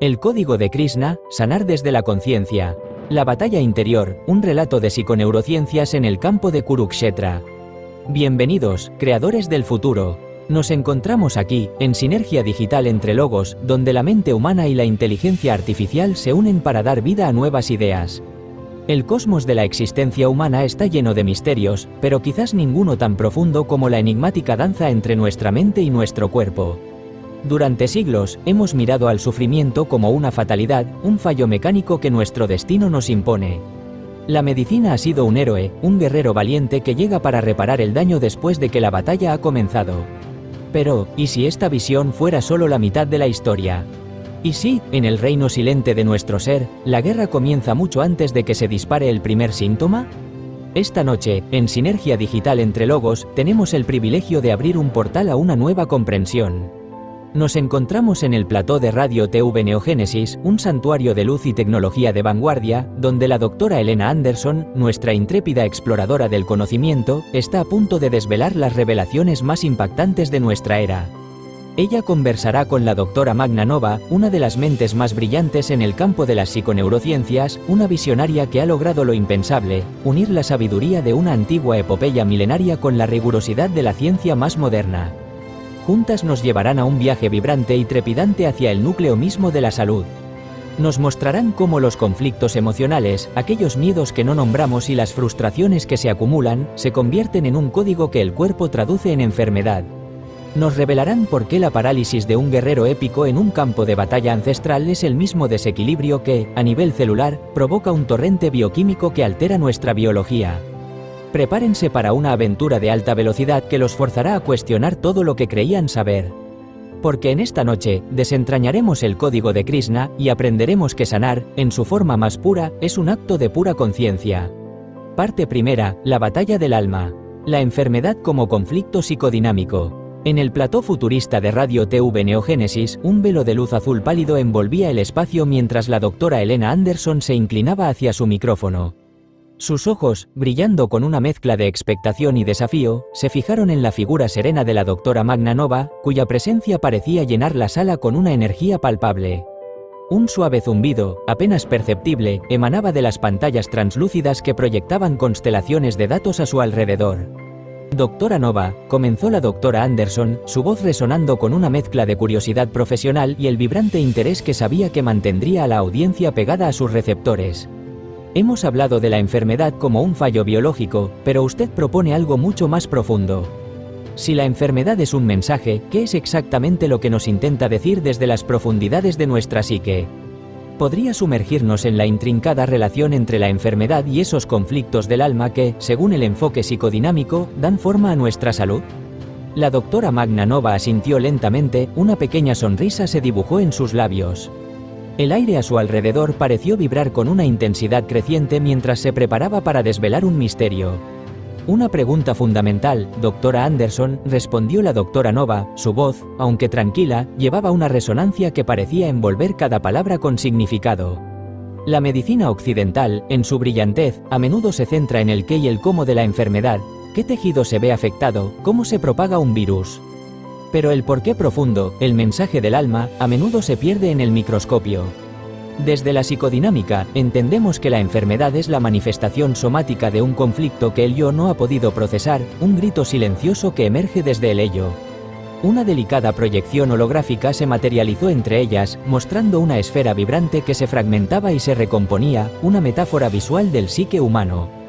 El código de Krishna, sanar desde la conciencia. La batalla interior, un relato de psiconeurociencias en el campo de Kurukshetra. Bienvenidos, creadores del futuro. Nos encontramos aquí, en sinergia digital entre logos, donde la mente humana y la inteligencia artificial se unen para dar vida a nuevas ideas. El cosmos de la existencia humana está lleno de misterios, pero quizás ninguno tan profundo como la enigmática danza entre nuestra mente y nuestro cuerpo. Durante siglos, hemos mirado al sufrimiento como una fatalidad, un fallo mecánico que nuestro destino nos impone. La medicina ha sido un héroe, un guerrero valiente que llega para reparar el daño después de que la batalla ha comenzado. Pero, ¿y si esta visión fuera solo la mitad de la historia? ¿Y si, en el reino silente de nuestro ser, la guerra comienza mucho antes de que se dispare el primer síntoma? Esta noche, en Sinergia Digital entre Logos, tenemos el privilegio de abrir un portal a una nueva comprensión. Nos encontramos en el plató de Radio TV Neogénesis, un santuario de luz y tecnología de vanguardia, donde la doctora Elena Anderson, nuestra intrépida exploradora del conocimiento, está a punto de desvelar las revelaciones más impactantes de nuestra era. Ella conversará con la doctora Magna Nova, una de las mentes más brillantes en el campo de las psiconeurociencias, una visionaria que ha logrado lo impensable, unir la sabiduría de una antigua epopeya milenaria con la rigurosidad de la ciencia más moderna. Juntas nos llevarán a un viaje vibrante y trepidante hacia el núcleo mismo de la salud. Nos mostrarán cómo los conflictos emocionales, aquellos miedos que no nombramos y las frustraciones que se acumulan, se convierten en un código que el cuerpo traduce en enfermedad. Nos revelarán por qué la parálisis de un guerrero épico en un campo de batalla ancestral es el mismo desequilibrio que, a nivel celular, provoca un torrente bioquímico que altera nuestra biología. Prepárense para una aventura de alta velocidad que los forzará a cuestionar todo lo que creían saber. Porque en esta noche, desentrañaremos el código de Krishna y aprenderemos que sanar, en su forma más pura, es un acto de pura conciencia. Parte primera, la batalla del alma. La enfermedad como conflicto psicodinámico. En el plató futurista de Radio TV Neogénesis, un velo de luz azul pálido envolvía el espacio mientras la doctora Elena Anderson se inclinaba hacia su micrófono. Sus ojos, brillando con una mezcla de expectación y desafío, se fijaron en la figura serena de la doctora Magna Nova, cuya presencia parecía llenar la sala con una energía palpable. Un suave zumbido, apenas perceptible, emanaba de las pantallas translúcidas que proyectaban constelaciones de datos a su alrededor. Doctora Nova, comenzó la doctora Anderson, su voz resonando con una mezcla de curiosidad profesional y el vibrante interés que sabía que mantendría a la audiencia pegada a sus receptores. Hemos hablado de la enfermedad como un fallo biológico, pero usted propone algo mucho más profundo. Si la enfermedad es un mensaje, ¿qué es exactamente lo que nos intenta decir desde las profundidades de nuestra psique? ¿Podría sumergirnos en la intrincada relación entre la enfermedad y esos conflictos del alma que, según el enfoque psicodinámico, dan forma a nuestra salud? La doctora Magna Nova asintió lentamente, una pequeña sonrisa se dibujó en sus labios. El aire a su alrededor pareció vibrar con una intensidad creciente mientras se preparaba para desvelar un misterio. Una pregunta fundamental, doctora Anderson, respondió la doctora Nova, su voz, aunque tranquila, llevaba una resonancia que parecía envolver cada palabra con significado. La medicina occidental, en su brillantez, a menudo se centra en el qué y el cómo de la enfermedad, qué tejido se ve afectado, cómo se propaga un virus. Pero el porqué profundo, el mensaje del alma, a menudo se pierde en el microscopio. Desde la psicodinámica, entendemos que la enfermedad es la manifestación somática de un conflicto que el yo no ha podido procesar, un grito silencioso que emerge desde el ello. Una delicada proyección holográfica se materializó entre ellas, mostrando una esfera vibrante que se fragmentaba y se recomponía, una metáfora visual del psique humano.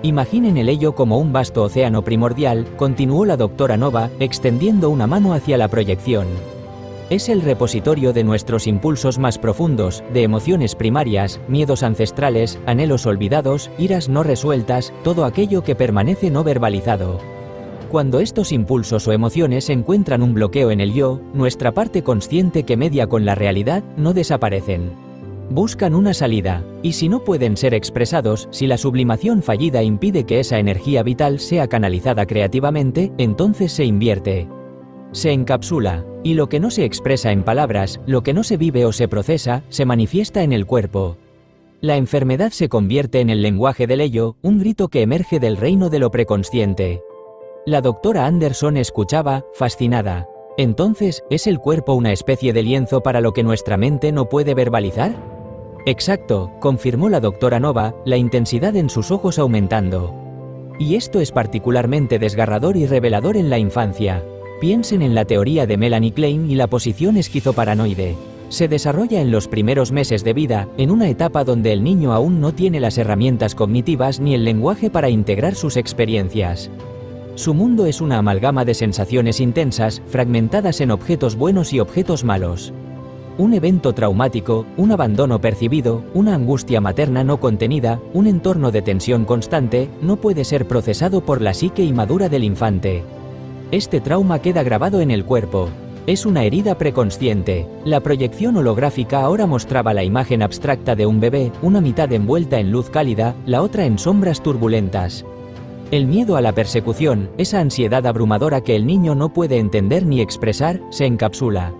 Imaginen el ello como un vasto océano primordial, continuó la doctora Nova, extendiendo una mano hacia la proyección. Es el repositorio de nuestros impulsos más profundos, de emociones primarias, miedos ancestrales, anhelos olvidados, iras no resueltas, todo aquello que permanece no verbalizado. Cuando estos impulsos o emociones encuentran un bloqueo en el yo, nuestra parte consciente que media con la realidad, no desaparecen. Buscan una salida, y si no pueden ser expresados, si la sublimación fallida impide que esa energía vital sea canalizada creativamente, entonces se invierte. Se encapsula, y lo que no se expresa en palabras, lo que no se vive o se procesa, se manifiesta en el cuerpo. La enfermedad se convierte en el lenguaje del ello, un grito que emerge del reino de lo preconsciente. La doctora Anderson escuchaba, fascinada. Entonces, ¿es el cuerpo una especie de lienzo para lo que nuestra mente no puede verbalizar? Exacto, confirmó la doctora Nova, la intensidad en sus ojos aumentando. Y esto es particularmente desgarrador y revelador en la infancia. Piensen en la teoría de Melanie Klein y la posición esquizoparanoide. Se desarrolla en los primeros meses de vida, en una etapa donde el niño aún no tiene las herramientas cognitivas ni el lenguaje para integrar sus experiencias. Su mundo es una amalgama de sensaciones intensas, fragmentadas en objetos buenos y objetos malos. Un evento traumático, un abandono percibido, una angustia materna no contenida, un entorno de tensión constante, no puede ser procesado por la psique inmadura del infante. Este trauma queda grabado en el cuerpo. Es una herida preconsciente. La proyección holográfica ahora mostraba la imagen abstracta de un bebé, una mitad envuelta en luz cálida, la otra en sombras turbulentas. El miedo a la persecución, esa ansiedad abrumadora que el niño no puede entender ni expresar, se encapsula.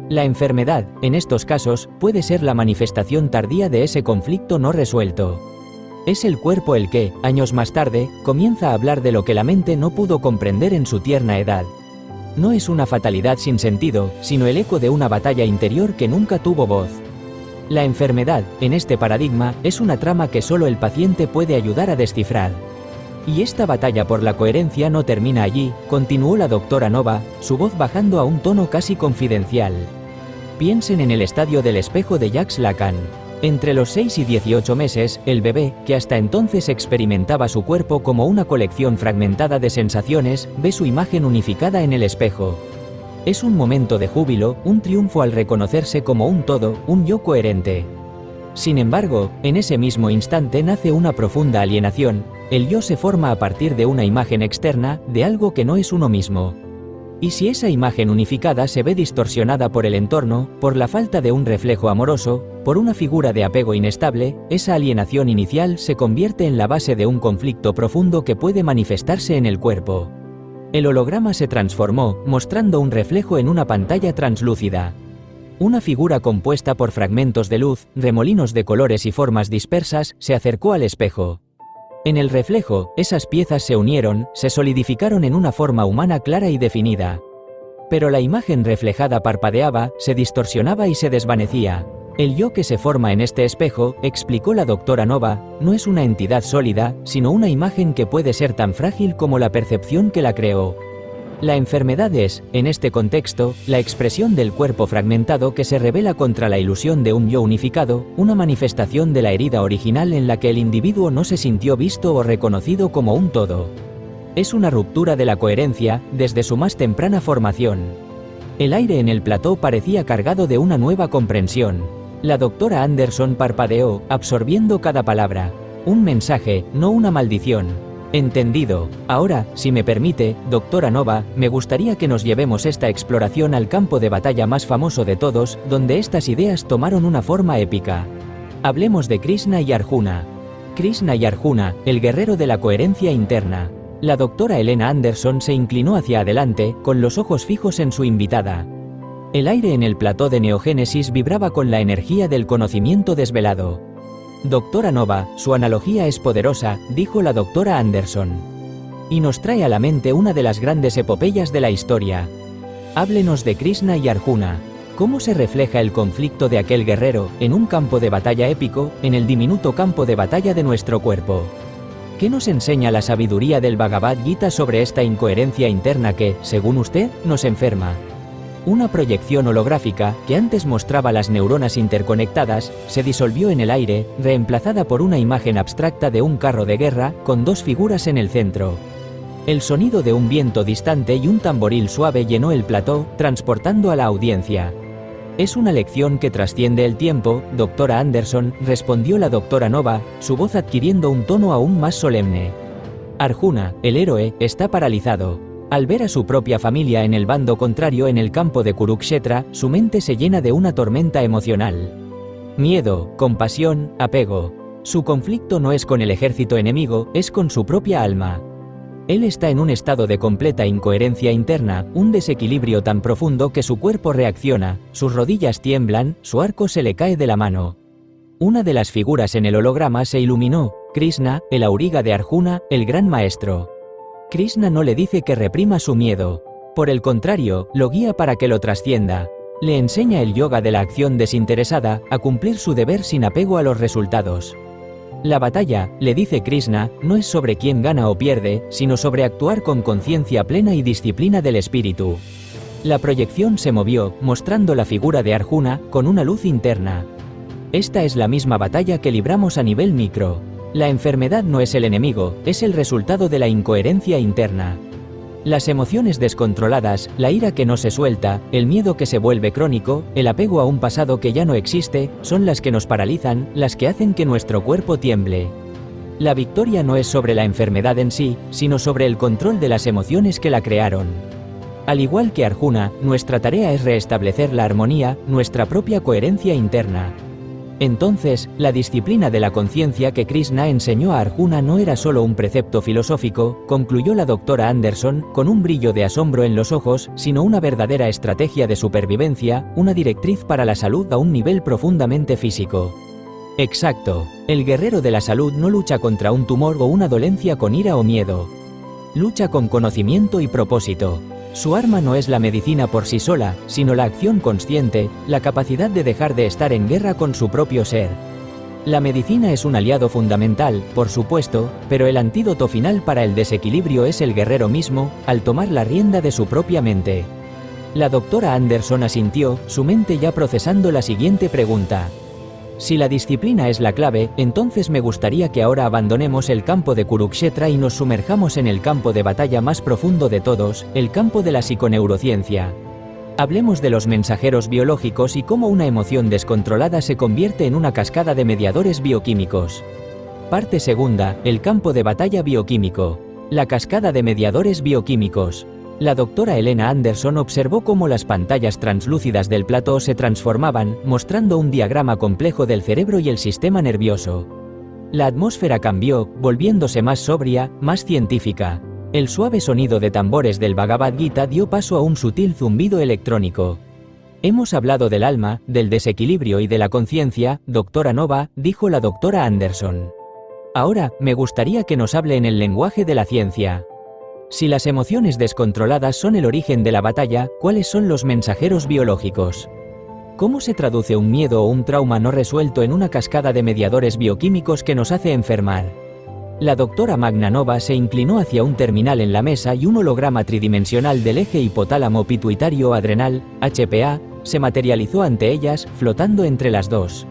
La enfermedad, en estos casos, puede ser la manifestación tardía de ese conflicto no resuelto. Es el cuerpo el que, años más tarde, comienza a hablar de lo que la mente no pudo comprender en su tierna edad. No es una fatalidad sin sentido, sino el eco de una batalla interior que nunca tuvo voz. La enfermedad, en este paradigma, es una trama que solo el paciente puede ayudar a descifrar. Y esta batalla por la coherencia no termina allí, continuó la doctora Nova, su voz bajando a un tono casi confidencial. Piensen en el estadio del espejo de Jacques Lacan. Entre los 6 y 18 meses, el bebé, que hasta entonces experimentaba su cuerpo como una colección fragmentada de sensaciones, ve su imagen unificada en el espejo. Es un momento de júbilo, un triunfo al reconocerse como un todo, un yo coherente. Sin embargo, en ese mismo instante nace una profunda alienación. El yo se forma a partir de una imagen externa, de algo que no es uno mismo. Y si esa imagen unificada se ve distorsionada por el entorno, por la falta de un reflejo amoroso, por una figura de apego inestable, esa alienación inicial se convierte en la base de un conflicto profundo que puede manifestarse en el cuerpo. El holograma se transformó, mostrando un reflejo en una pantalla translúcida. Una figura compuesta por fragmentos de luz, remolinos de colores y formas dispersas, se acercó al espejo. En el reflejo, esas piezas se unieron, se solidificaron en una forma humana clara y definida. Pero la imagen reflejada parpadeaba, se distorsionaba y se desvanecía. El yo que se forma en este espejo, explicó la doctora Nova, no es una entidad sólida, sino una imagen que puede ser tan frágil como la percepción que la creó. La enfermedad es, en este contexto, la expresión del cuerpo fragmentado que se rebela contra la ilusión de un yo unificado, una manifestación de la herida original en la que el individuo no se sintió visto o reconocido como un todo. Es una ruptura de la coherencia, desde su más temprana formación. El aire en el plató parecía cargado de una nueva comprensión. La doctora Anderson parpadeó, absorbiendo cada palabra. Un mensaje, no una maldición. Entendido. Ahora, si me permite, doctora Nova, me gustaría que nos llevemos esta exploración al campo de batalla más famoso de todos, donde estas ideas tomaron una forma épica. Hablemos de Krishna y Arjuna. Krishna y Arjuna, el guerrero de la coherencia interna. La doctora Elena Anderson se inclinó hacia adelante, con los ojos fijos en su invitada. El aire en el plató de Neogénesis vibraba con la energía del conocimiento desvelado. Doctora Nova, su analogía es poderosa, dijo la doctora Anderson. Y nos trae a la mente una de las grandes epopeyas de la historia. Háblenos de Krishna y Arjuna. ¿Cómo se refleja el conflicto de aquel guerrero, en un campo de batalla épico, en el diminuto campo de batalla de nuestro cuerpo? ¿Qué nos enseña la sabiduría del Bhagavad Gita sobre esta incoherencia interna que, según usted, nos enferma? Una proyección holográfica, que antes mostraba las neuronas interconectadas, se disolvió en el aire, reemplazada por una imagen abstracta de un carro de guerra, con dos figuras en el centro. El sonido de un viento distante y un tamboril suave llenó el plató, transportando a la audiencia. Es una lección que trasciende el tiempo, doctora Anderson, respondió la doctora Nova, su voz adquiriendo un tono aún más solemne. Arjuna, el héroe, está paralizado. Al ver a su propia familia en el bando contrario en el campo de Kurukshetra, su mente se llena de una tormenta emocional. Miedo, compasión, apego. Su conflicto no es con el ejército enemigo, es con su propia alma. Él está en un estado de completa incoherencia interna, un desequilibrio tan profundo que su cuerpo reacciona, sus rodillas tiemblan, su arco se le cae de la mano. Una de las figuras en el holograma se iluminó, Krishna, el auriga de Arjuna, el gran maestro. Krishna no le dice que reprima su miedo. Por el contrario, lo guía para que lo trascienda. Le enseña el yoga de la acción desinteresada, a cumplir su deber sin apego a los resultados. La batalla, le dice Krishna, no es sobre quién gana o pierde, sino sobre actuar con conciencia plena y disciplina del espíritu. La proyección se movió, mostrando la figura de Arjuna, con una luz interna. Esta es la misma batalla que libramos a nivel micro. La enfermedad no es el enemigo, es el resultado de la incoherencia interna. Las emociones descontroladas, la ira que no se suelta, el miedo que se vuelve crónico, el apego a un pasado que ya no existe, son las que nos paralizan, las que hacen que nuestro cuerpo tiemble. La victoria no es sobre la enfermedad en sí, sino sobre el control de las emociones que la crearon. Al igual que Arjuna, nuestra tarea es restablecer la armonía, nuestra propia coherencia interna. Entonces, la disciplina de la conciencia que Krishna enseñó a Arjuna no era solo un precepto filosófico, concluyó la doctora Anderson, con un brillo de asombro en los ojos, sino una verdadera estrategia de supervivencia, una directriz para la salud a un nivel profundamente físico. Exacto. El guerrero de la salud no lucha contra un tumor o una dolencia con ira o miedo. Lucha con conocimiento y propósito. Su arma no es la medicina por sí sola, sino la acción consciente, la capacidad de dejar de estar en guerra con su propio ser. La medicina es un aliado fundamental, por supuesto, pero el antídoto final para el desequilibrio es el guerrero mismo, al tomar la rienda de su propia mente. La doctora Anderson asintió, su mente ya procesando la siguiente pregunta. Si la disciplina es la clave, entonces me gustaría que ahora abandonemos el campo de Kurukshetra y nos sumerjamos en el campo de batalla más profundo de todos, el campo de la psiconeurociencia. Hablemos de los mensajeros biológicos y cómo una emoción descontrolada se convierte en una cascada de mediadores bioquímicos. Parte segunda, el campo de batalla bioquímico. La cascada de mediadores bioquímicos. La doctora Elena Anderson observó cómo las pantallas translúcidas del plató se transformaban, mostrando un diagrama complejo del cerebro y el sistema nervioso. La atmósfera cambió, volviéndose más sobria, más científica. El suave sonido de tambores del Bhagavad Gita dio paso a un sutil zumbido electrónico. Hemos hablado del alma, del desequilibrio y de la conciencia, doctora Nova, dijo la doctora Anderson. Ahora, me gustaría que nos hable en el lenguaje de la ciencia. Si las emociones descontroladas son el origen de la batalla, ¿cuáles son los mensajeros biológicos? ¿Cómo se traduce un miedo o un trauma no resuelto en una cascada de mediadores bioquímicos que nos hace enfermar? La doctora Magnanova se inclinó hacia un terminal en la mesa y un holograma tridimensional del eje hipotálamo pituitario adrenal, HPA, se materializó ante ellas, flotando entre las dos.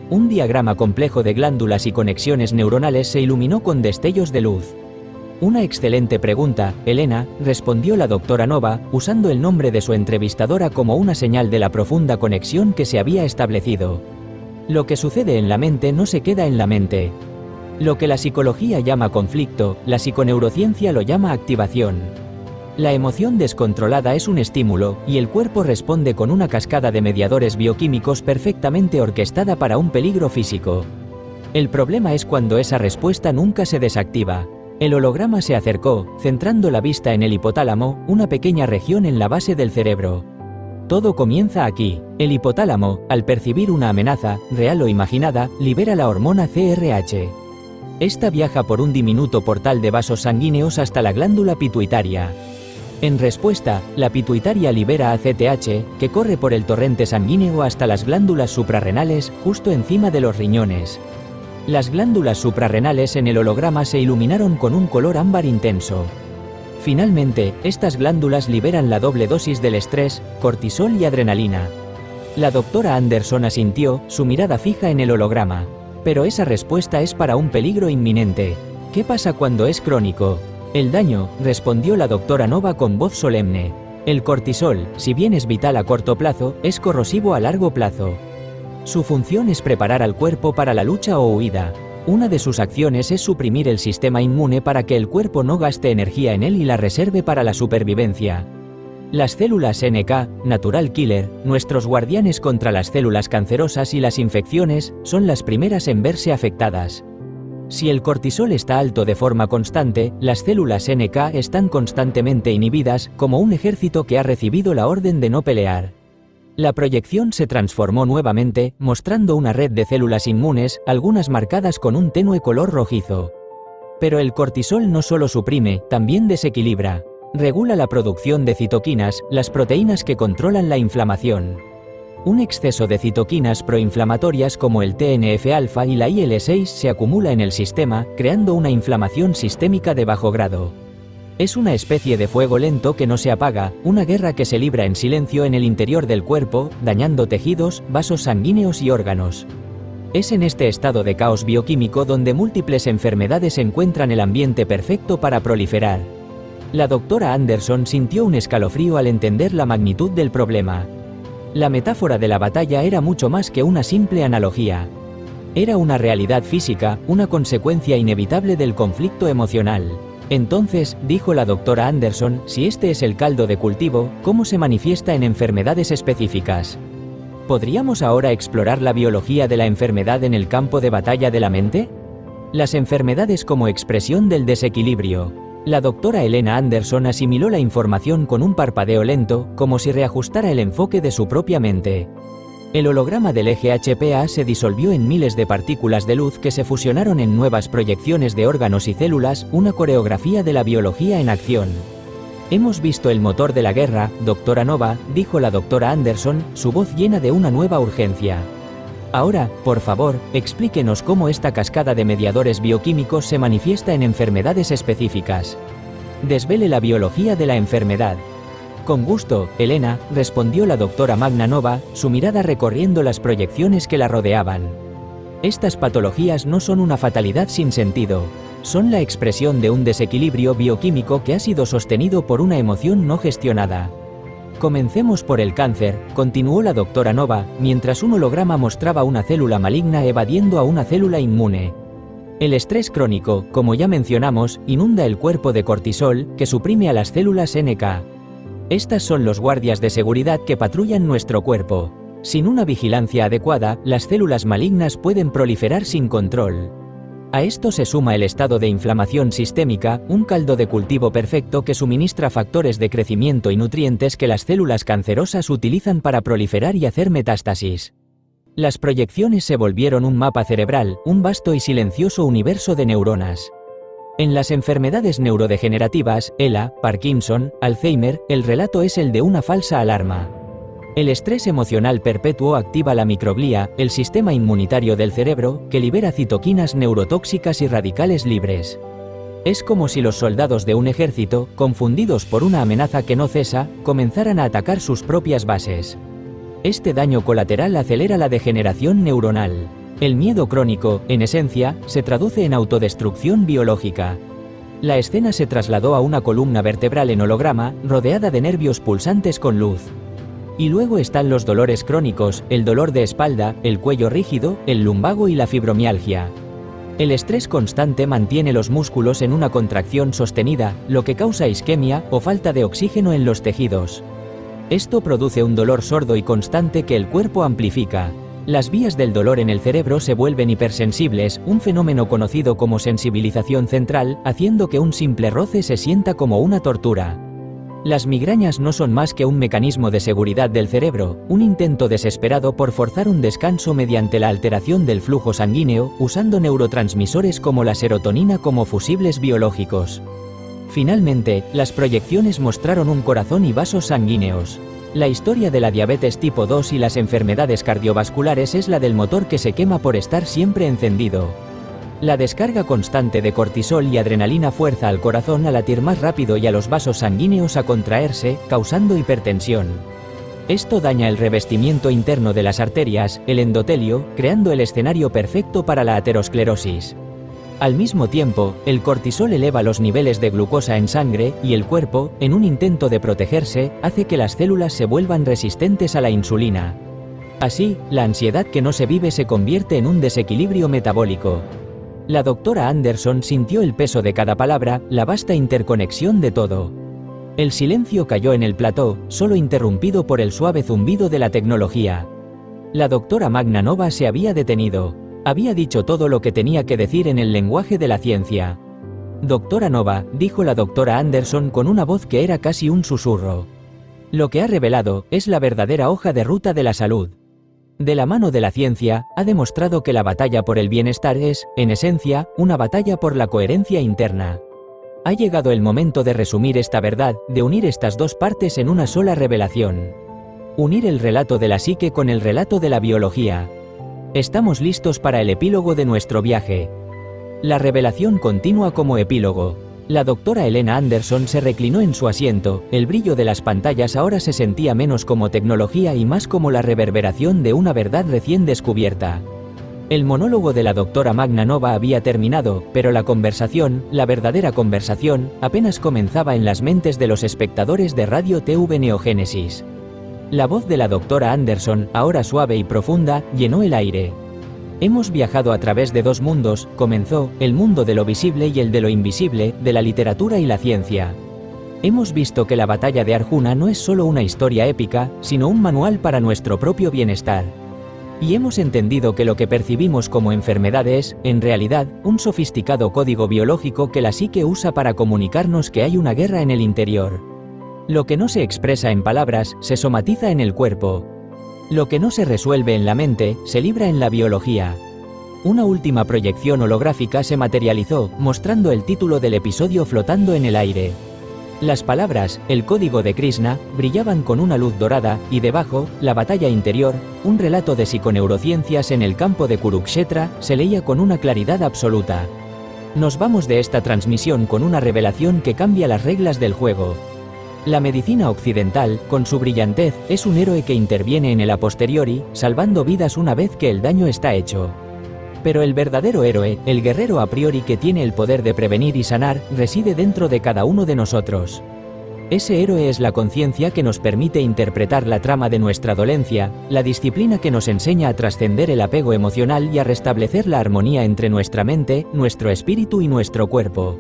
Un diagrama complejo de glándulas y conexiones neuronales se iluminó con destellos de luz. Una excelente pregunta, Elena, respondió la doctora Nova, usando el nombre de su entrevistadora como una señal de la profunda conexión que se había establecido. Lo que sucede en la mente no se queda en la mente. Lo que la psicología llama conflicto, la psiconeurociencia lo llama activación. La emoción descontrolada es un estímulo, y el cuerpo responde con una cascada de mediadores bioquímicos perfectamente orquestada para un peligro físico. El problema es cuando esa respuesta nunca se desactiva. El holograma se acercó, centrando la vista en el hipotálamo, una pequeña región en la base del cerebro. Todo comienza aquí. El hipotálamo, al percibir una amenaza, real o imaginada, libera la hormona CRH. Esta viaja por un diminuto portal de vasos sanguíneos hasta la glándula pituitaria. En respuesta, la pituitaria libera ACTH, que corre por el torrente sanguíneo hasta las glándulas suprarrenales, justo encima de los riñones. Las glándulas suprarrenales en el holograma se iluminaron con un color ámbar intenso. Finalmente, estas glándulas liberan la doble dosis del estrés, cortisol y adrenalina. La doctora Anderson asintió, su mirada fija en el holograma. Pero esa respuesta es para un peligro inminente. ¿Qué pasa cuando es crónico? El daño, respondió la doctora Nova con voz solemne. El cortisol, si bien es vital a corto plazo, es corrosivo a largo plazo. Su función es preparar al cuerpo para la lucha o huida. Una de sus acciones es suprimir el sistema inmune para que el cuerpo no gaste energía en él y la reserve para la supervivencia. Las células NK, Natural Killer, nuestros guardianes contra las células cancerosas y las infecciones, son las primeras en verse afectadas. Si el cortisol está alto de forma constante, las células NK están constantemente inhibidas, como un ejército que ha recibido la orden de no pelear. La proyección se transformó nuevamente, mostrando una red de células inmunes, algunas marcadas con un tenue color rojizo. Pero el cortisol no solo suprime, también desequilibra. Regula la producción de citoquinas, las proteínas que controlan la inflamación. Un exceso de citoquinas proinflamatorias como el TNF-alfa y la IL-6 se acumula en el sistema, creando una inflamación sistémica de bajo grado. Es una especie de fuego lento que no se apaga, una guerra que se libra en silencio en el interior del cuerpo, dañando tejidos, vasos sanguíneos y órganos. Es en este estado de caos bioquímico donde múltiples enfermedades encuentran el ambiente perfecto para proliferar. La doctora Anderson sintió un escalofrío al entender la magnitud del problema. La metáfora de la batalla era mucho más que una simple analogía. Era una realidad física, una consecuencia inevitable del conflicto emocional. Entonces, dijo la doctora Anderson, si este es el caldo de cultivo, ¿cómo se manifiesta en enfermedades específicas? ¿Podríamos ahora explorar la biología de la enfermedad en el campo de batalla de la mente? Las enfermedades como expresión del desequilibrio. La doctora Elena Anderson asimiló la información con un parpadeo lento, como si reajustara el enfoque de su propia mente. El holograma del eje HPA se disolvió en miles de partículas de luz que se fusionaron en nuevas proyecciones de órganos y células, una coreografía de la biología en acción. Hemos visto el motor de la guerra, doctora Nova, dijo la doctora Anderson, su voz llena de una nueva urgencia. Ahora, por favor, explíquenos cómo esta cascada de mediadores bioquímicos se manifiesta en enfermedades específicas. Desvele la biología de la enfermedad. Con gusto, Elena, respondió la doctora Magna Nova, su mirada recorriendo las proyecciones que la rodeaban. Estas patologías no son una fatalidad sin sentido. Son la expresión de un desequilibrio bioquímico que ha sido sostenido por una emoción no gestionada. Comencemos por el cáncer, continuó la doctora Nova, mientras un holograma mostraba una célula maligna evadiendo a una célula inmune. El estrés crónico, como ya mencionamos, inunda el cuerpo de cortisol, que suprime a las células NK. Estas son los guardias de seguridad que patrullan nuestro cuerpo. Sin una vigilancia adecuada, las células malignas pueden proliferar sin control. A esto se suma el estado de inflamación sistémica, un caldo de cultivo perfecto que suministra factores de crecimiento y nutrientes que las células cancerosas utilizan para proliferar y hacer metástasis. Las proyecciones se volvieron un mapa cerebral, un vasto y silencioso universo de neuronas. En las enfermedades neurodegenerativas, ELA, Parkinson, Alzheimer, el relato es el de una falsa alarma. El estrés emocional perpetuo activa la microglía, el sistema inmunitario del cerebro, que libera citoquinas neurotóxicas y radicales libres. Es como si los soldados de un ejército, confundidos por una amenaza que no cesa, comenzaran a atacar sus propias bases. Este daño colateral acelera la degeneración neuronal. El miedo crónico, en esencia, se traduce en autodestrucción biológica. La escena se trasladó a una columna vertebral en holograma, rodeada de nervios pulsantes con luz. Y luego están los dolores crónicos, el dolor de espalda, el cuello rígido, el lumbago y la fibromialgia. El estrés constante mantiene los músculos en una contracción sostenida, lo que causa isquemia o falta de oxígeno en los tejidos. Esto produce un dolor sordo y constante que el cuerpo amplifica. Las vías del dolor en el cerebro se vuelven hipersensibles, un fenómeno conocido como sensibilización central, haciendo que un simple roce se sienta como una tortura. Las migrañas no son más que un mecanismo de seguridad del cerebro, un intento desesperado por forzar un descanso mediante la alteración del flujo sanguíneo, usando neurotransmisores como la serotonina como fusibles biológicos. Finalmente, las proyecciones mostraron un corazón y vasos sanguíneos. La historia de la diabetes tipo 2 y las enfermedades cardiovasculares es la del motor que se quema por estar siempre encendido. La descarga constante de cortisol y adrenalina fuerza al corazón a latir más rápido y a los vasos sanguíneos a contraerse, causando hipertensión. Esto daña el revestimiento interno de las arterias, el endotelio, creando el escenario perfecto para la aterosclerosis. Al mismo tiempo, el cortisol eleva los niveles de glucosa en sangre, y el cuerpo, en un intento de protegerse, hace que las células se vuelvan resistentes a la insulina. Así, la ansiedad que no se vive se convierte en un desequilibrio metabólico. La doctora Anderson sintió el peso de cada palabra, la vasta interconexión de todo. El silencio cayó en el plató, solo interrumpido por el suave zumbido de la tecnología. La doctora Magna Nova se había detenido. Había dicho todo lo que tenía que decir en el lenguaje de la ciencia. Doctora Nova, dijo la doctora Anderson con una voz que era casi un susurro. Lo que ha revelado es la verdadera hoja de ruta de la salud. De la mano de la ciencia, ha demostrado que la batalla por el bienestar es, en esencia, una batalla por la coherencia interna. Ha llegado el momento de resumir esta verdad, de unir estas dos partes en una sola revelación. Unir el relato de la psique con el relato de la biología. Estamos listos para el epílogo de nuestro viaje. La revelación continúa como epílogo. La doctora Elena Anderson se reclinó en su asiento, el brillo de las pantallas ahora se sentía menos como tecnología y más como la reverberación de una verdad recién descubierta. El monólogo de la doctora Magnanova había terminado, pero la conversación, la verdadera conversación, apenas comenzaba en las mentes de los espectadores de Radio TV Neogénesis. La voz de la doctora Anderson, ahora suave y profunda, llenó el aire. Hemos viajado a través de dos mundos, comenzó, el mundo de lo visible y el de lo invisible, de la literatura y la ciencia. Hemos visto que la batalla de Arjuna no es solo una historia épica, sino un manual para nuestro propio bienestar. Y hemos entendido que lo que percibimos como enfermedad es, en realidad, un sofisticado código biológico que la psique usa para comunicarnos que hay una guerra en el interior. Lo que no se expresa en palabras, se somatiza en el cuerpo. Lo que no se resuelve en la mente, se libra en la biología. Una última proyección holográfica se materializó, mostrando el título del episodio flotando en el aire. Las palabras, el código de Krishna, brillaban con una luz dorada, y debajo, la batalla interior, un relato de psiconeurociencias en el campo de Kurukshetra, se leía con una claridad absoluta. Nos vamos de esta transmisión con una revelación que cambia las reglas del juego. La medicina occidental, con su brillantez, es un héroe que interviene en el a posteriori, salvando vidas una vez que el daño está hecho. Pero el verdadero héroe, el guerrero a priori que tiene el poder de prevenir y sanar, reside dentro de cada uno de nosotros. Ese héroe es la conciencia que nos permite interpretar la trama de nuestra dolencia, la disciplina que nos enseña a trascender el apego emocional y a restablecer la armonía entre nuestra mente, nuestro espíritu y nuestro cuerpo.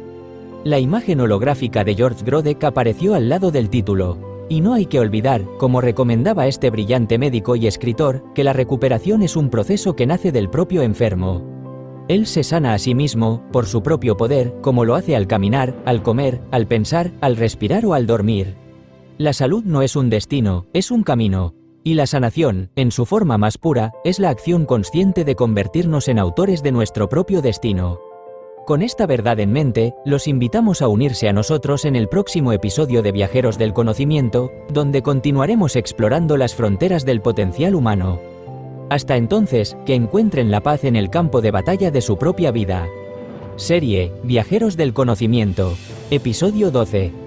La imagen holográfica de George Grodek apareció al lado del título. Y no hay que olvidar, como recomendaba este brillante médico y escritor, que la recuperación es un proceso que nace del propio enfermo. Él se sana a sí mismo, por su propio poder, como lo hace al caminar, al comer, al pensar, al respirar o al dormir. La salud no es un destino, es un camino. Y la sanación, en su forma más pura, es la acción consciente de convertirnos en autores de nuestro propio destino. Con esta verdad en mente, los invitamos a unirse a nosotros en el próximo episodio de Viajeros del Conocimiento, donde continuaremos explorando las fronteras del potencial humano. Hasta entonces, que encuentren la paz en el campo de batalla de su propia vida. Serie, Viajeros del Conocimiento. Episodio 12.